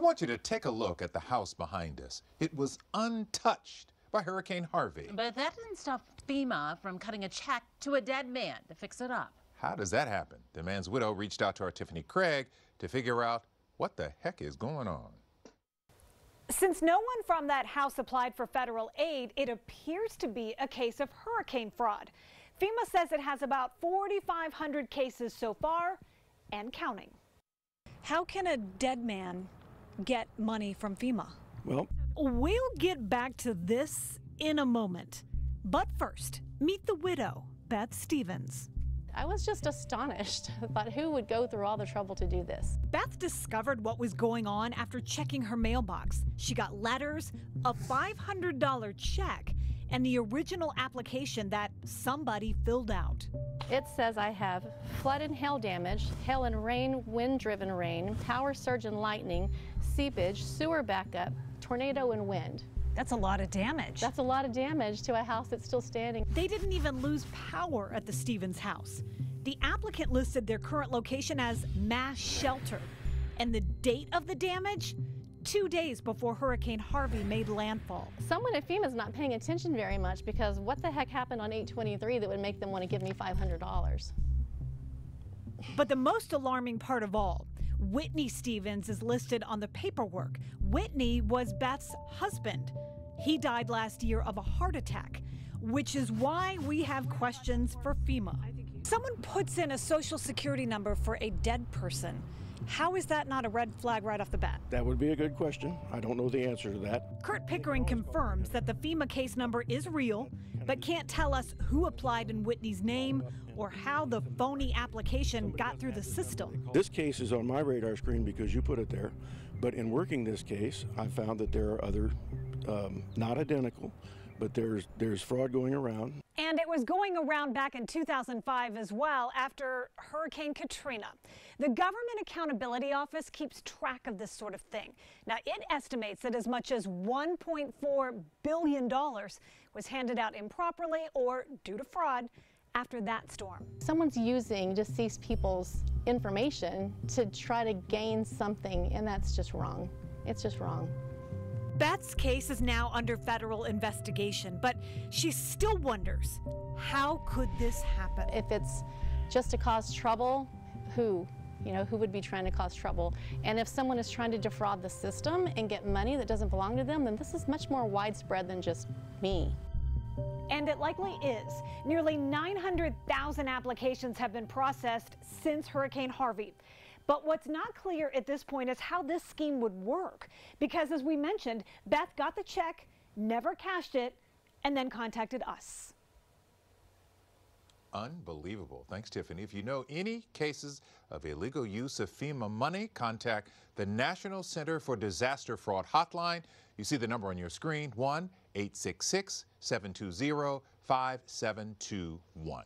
want you to take a look at the house behind us. It was untouched by Hurricane Harvey. But that didn't stop FEMA from cutting a check to a dead man to fix it up. How does that happen? The man's widow reached out to our Tiffany Craig to figure out what the heck is going on. Since no one from that house applied for federal aid, it appears to be a case of hurricane fraud. FEMA says it has about 4,500 cases so far and counting. How can a dead man get money from FEMA? Well, we'll get back to this in a moment. But first, meet the widow, Beth Stevens. I was just astonished. I thought, who would go through all the trouble to do this? Beth discovered what was going on after checking her mailbox. She got letters, a $500 check, and the original application that somebody filled out. It says I have flood and hail damage, hail and rain, wind-driven rain, power surge and lightning, seepage, sewer backup, tornado and wind. That's a lot of damage. That's a lot of damage to a house that's still standing. They didn't even lose power at the Stevens house. The applicant listed their current location as mass shelter. And the date of the damage? 2 days before Hurricane Harvey made landfall. Someone at FEMA is not paying attention very much, because what the heck happened on 8/23 that would make them want to give me $500? But the most alarming part of all, Whitney Stevens is listed on the paperwork. Whitney was Beth's husband. He died last year of a heart attack, which is why we have questions for FEMA. Someone puts in a social security number for a dead person. How is that not a red flag right off the bat? that would be a good question. I don't know the answer to that. Kurt Pickering confirms that the FEMA case number is real, but can't tell us who applied in Whitney's name or how the phony application got through the system. This case is on my radar screen because you put it there, but in working this case, I found that there are other, not identical, but there's fraud going around. And it was going around back in 2005 as well after Hurricane Katrina. The Government Accountability Office keeps track of this sort of thing. Now, it estimates that as much as $1.4 billion was handed out improperly or due to fraud after that storm. Someone's using deceased people's information to try to gain something, and that's just wrong. It's just wrong. Beth's case is now under federal investigation, but she still wonders, how could this happen? If it's just to cause trouble, who? You know, who would be trying to cause trouble? And if someone is trying to defraud the system and get money that doesn't belong to them, then this is much more widespread than just me. And it likely is. Nearly 900,000 applications have been processed since Hurricane Harvey. But what's not clear at this point is how this scheme would work. Because as we mentioned, Beth got the check, never cashed it, and then contacted us. Unbelievable. Thanks, Tiffany. If you know any cases of illegal use of FEMA money, contact the National Center for Disaster Fraud Hotline. You see the number on your screen, 1-866-720-5721.